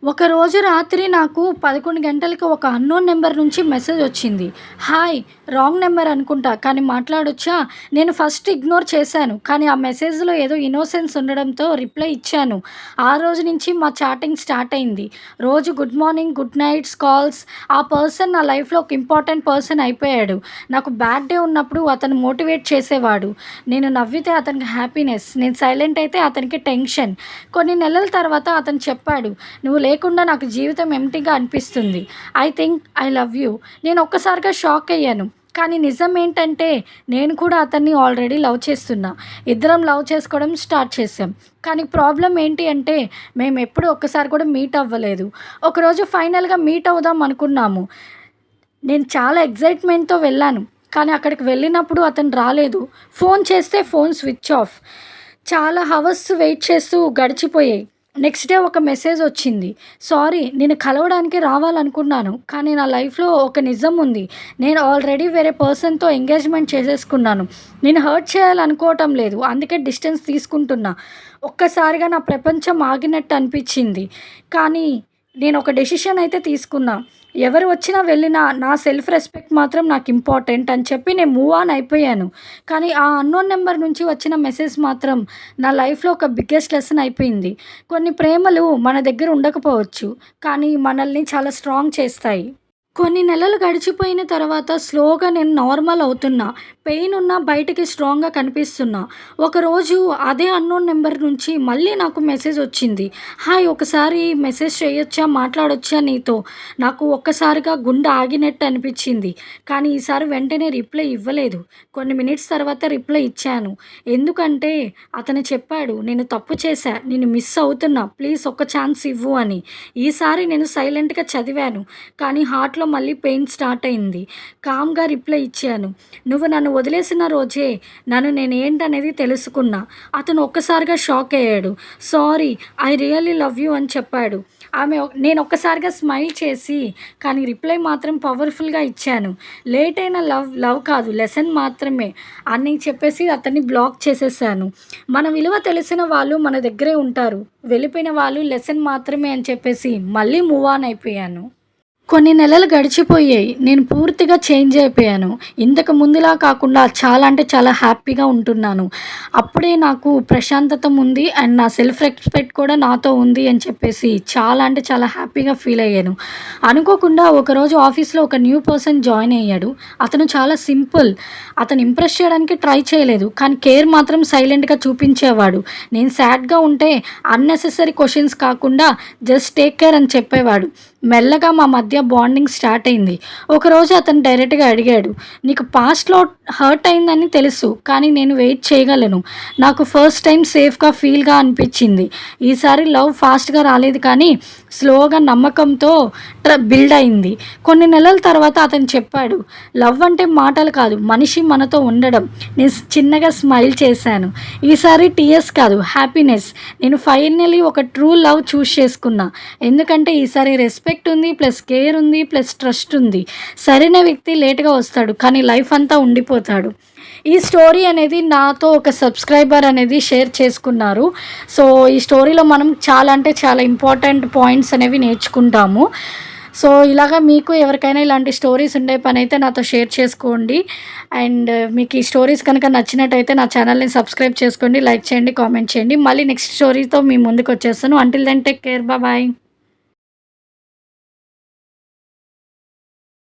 ఒకరోజు రాత్రి నాకు 11 గంటలకి ఒక అన్నోన్ నెంబర్ నుంచి మెసేజ్ వచ్చింది. హాయ్! రాంగ్ నెంబర్ అనుకుంటా కానీ మాట్లాడొచ్చా? నేను ఫస్ట్ ఇగ్నోర్ చేశాను. కానీ ఆ మెసేజ్‌లో ఏదో ఇన్నోసెన్స్ ఉండడంతో రిప్లై ఇచ్చాను. ఆ రోజు నుంచి మా చాటింగ్ స్టార్ట్ అయింది. రోజు good morning, good nights calls. ఆ పర్సన్ నా లైఫ్‌లో ఒక ఇంపార్టెంట్ పర్సన్ అయిపోయాడు. నాకు బ్యాడ్ డే ఉన్నప్పుడు అతను మోటివేట్ చేసేవాడు. నేను నవ్వితే అతనికి హ్యాపీనెస్. నేను సైలెంట్ అయితే అతనికి టెన్షన్. కొన్ని నెలల తర్వాత అతను చెప్పాడు, "నువ్వు లేకుండా నాకు జీవితం ఎంప్టీగా అనిపిస్తుంది. I think I love you." నేను ఒక్కసారిగా షాక్ అయ్యాను. కానీ నిజం ఏంటంటే నేను కూడా అతన్ని ఆల్రెడీ లవ్ చేస్తున్నా. ఇద్దరం లవ్ చేసుకోవడం స్టార్ట్ చేసాం. కానీ ప్రాబ్లమ్ ఏంటి అంటే మేమెప్పుడు ఒక్కసారి కూడా మీట్ అవ్వలేదు. ఒకరోజు ఫైనల్‌గా మీట్ అవుదాం అనుకున్నాము. నేను చాలా ఎక్సైట్‌మెంట్‌తో వెళ్ళాను. కానీ అక్కడికి వెళ్ళినప్పుడు అతను రాలేదు. ఫోన్ చేస్తే ఫోన్ స్విచ్ ఆఫ్. చాలా హవర్స్ వెయిట్ చేస్తూ గడిచిపోయాయి. నెక్స్ట్ డే ఒక మెసేజ్ వచ్చింది. సారీ, నేను కలవడానికి రావాలనుకున్నాను. కానీ నా లైఫ్‌లో ఒక నిజం ఉంది. నేను ఆల్రెడీ వేరే పర్సన్‌తో ఎంగేజ్‌మెంట్ చేసేసుకున్నాను. నేను హర్ట్ చేయాలనుకోవటం లేదు. అందుకే డిస్టెన్స్ తీసుకుంటున్నా. ఒక్కసారిగా నా ప్రపంచం ఆగినట్టు అనిపించింది. కానీ నేను ఒక డెసిషన్ అయితే తీసుకున్నా. ఎవరు వచ్చినా వెళ్ళినా నా సెల్ఫ్ రెస్పెక్ట్ మాత్రం నాకు ఇంపార్టెంట్ అని చెప్పి నేను మూవ్ ఆన్ అయిపోయాను. కానీ ఆ అన్నోన్ నెంబర్ నుంచి వచ్చిన మెసేజ్ మాత్రం నా లైఫ్‌లో ఒక బిగ్గెస్ట్ లెసన్ అయిపోయింది. కొన్ని ప్రేమలు మన దగ్గర ఉండకపోవచ్చు. కానీ మనల్ని చాలా స్ట్రాంగ్ చేస్తాయి. కొన్ని నెలలు గడిచిపోయిన తర్వాత స్లోగా నేను నార్మల్ అవుతున్నా. పెయిన్ ఉన్నా బయటికి స్ట్రాంగ్‌గా కనిపిస్తున్నా. ఒకరోజు అదే అన్నోన్ నెంబర్ నుంచి మళ్ళీ నాకు మెసేజ్ వచ్చింది. హాయ్! ఒకసారి మెసేజ్ చేయొచ్చా? మాట్లాడొచ్చా నీతో? నాకు ఒక్కసారిగా గుండె ఆగినట్టు అనిపించింది. కానీ ఈసారి వెంటనే రిప్లై ఇవ్వలేదు. కొన్ని మినిట్స్ తర్వాత రిప్లై ఇచ్చాను. ఎందుకంటే అతను చెప్పాడు, "నేను తప్పు చేశా. నిన్ను మిస్ అవుతున్నా. ప్లీజ్ ఒక్క ఛాన్స్ ఇవ్వు" అని. ఈసారి నేను సైలెంట్‌గా చదివాను. కానీ హార్ట్‌లో మళ్ళీ పెయిన్ స్టార్ట్ అయింది. కామ్‌గా రిప్లై ఇచ్చాను. "నువ్వు నన్ను వదిలేసిన రోజే నేనేంటనేది తెలుసుకున్నా." అతను ఒక్కసారిగా షాక్ అయ్యాడు. "Sorry, I really love you" అని చెప్పాడు. నేను ఒక్కసారిగా స్మైల్ చేసి కానీ రిప్లై మాత్రం పవర్‌ఫుల్‌గా ఇచ్చాను. లేట్ అయిన లవ్ కాదు, లెసన్ మాత్రమే అని చెప్పేసి అతన్ని బ్లాక్ చేసేసాను. మన విలువ తెలిసిన వాళ్ళు మన దగ్గరే ఉంటారు. వెళ్ళిపోయిన వాళ్ళు లెసన్ మాత్రమే అని చెప్పేసి మళ్ళీ మూవ్ ఆన్ అయిపోయాను. కొన్ని నెలలు గడిచిపోయాయి. నేను పూర్తిగా చేంజ్ అయిపోయాను. ఇంతకు ముందులా కాకుండా చాలా అంటే చాలా హ్యాపీగా ఉంటున్నాను. అప్పుడే నాకు ప్రశాంతత ఉంది అండ్ నా సెల్ఫ్ రెస్పెక్ట్ కూడా నాతో ఉంది అని చెప్పేసి చాలా అంటే చాలా హ్యాపీగా ఫీల్ అయ్యాను. అనుకోకుండా ఒకరోజు ఆఫీస్‌లో ఒక న్యూ పర్సన్ జాయిన్ అయ్యాడు. అతను చాలా సింపుల్. అతను ఇంప్రెస్ చేయడానికి ట్రై చేయలేదు. కానీ కేర్ మాత్రం సైలెంట్‌గా చూపించేవాడు. నేను సాడ్‌గా ఉంటే అన్నెసెసరీ క్వెషన్స్ కాకుండా జస్ట్ టేక్ కేర్ అని చెప్పేవాడు. మెల్లగా మా మధ్య బాండింగ్ స్టార్ట్ అయింది. ఒకరోజు అతను డైరెక్ట్‌గా అడిగాడు, "నీకు పాస్ట్‌లో హర్ట్ అయిందని తెలుసు. కానీ నేను వెయిట్ చేయగలను. నాకు ఫస్ట్ టైమ్ సేఫ్‌గా ఫీల్‌గా అనిపించింది. ఈసారి లవ్ ఫాస్ట్‌గా రాలేదు కానీ స్లోగా నమ్మకంతో బిల్డ్ అయింది." కొన్ని నెలల తర్వాత అతను చెప్పాడు, "లవ్ అంటే మాటలు కాదు, మనిషి మనతో ఉండడం." నేను చిన్నగా స్మైల్ చేశాను. ఈసారి టీయర్స్ కాదు, హ్యాపీనెస్. నేను ఫైనల్లీ ఒక ట్రూ లవ్ చూజ్ చేసుకున్నా. ఎందుకంటే ఈసారి రెస్పెక్ట్ ఉంది, ప్లస్ కేర్ ఉంది, ప్లస్ ట్రస్ట్ ఉంది. సరైన వ్యక్తి లేట్‌గా వస్తాడు కానీ లైఫ్ అంతా ఉండిపోతాడు. ఈ స్టోరీ అనేది నాతో ఒక సబ్స్క్రైబర్ అనేది షేర్ చేసుకున్నారు. సో, ఈ స్టోరీలో మనం చాలా అంటే చాలా ఇంపార్టెంట్ పాయింట్స్ అనేవి నేర్చుకుంటాము. సో, ఇలాగ మీకు ఎవరికైనా ఇలాంటి స్టోరీస్ ఉండే పనైతే నాతో షేర్ చేసుకోండి. అండ్ మీకు ఈ స్టోరీస్ కనుక నచ్చినట్టయితే నా ఛానల్‌ని సబ్స్క్రైబ్ చేసుకోండి, లైక్ చేయండి, కామెంట్ చేయండి. మళ్ళీ నెక్స్ట్ స్టోరీతో మీ ముందుకొచ్చేస్తాను. Until then take care. Bye.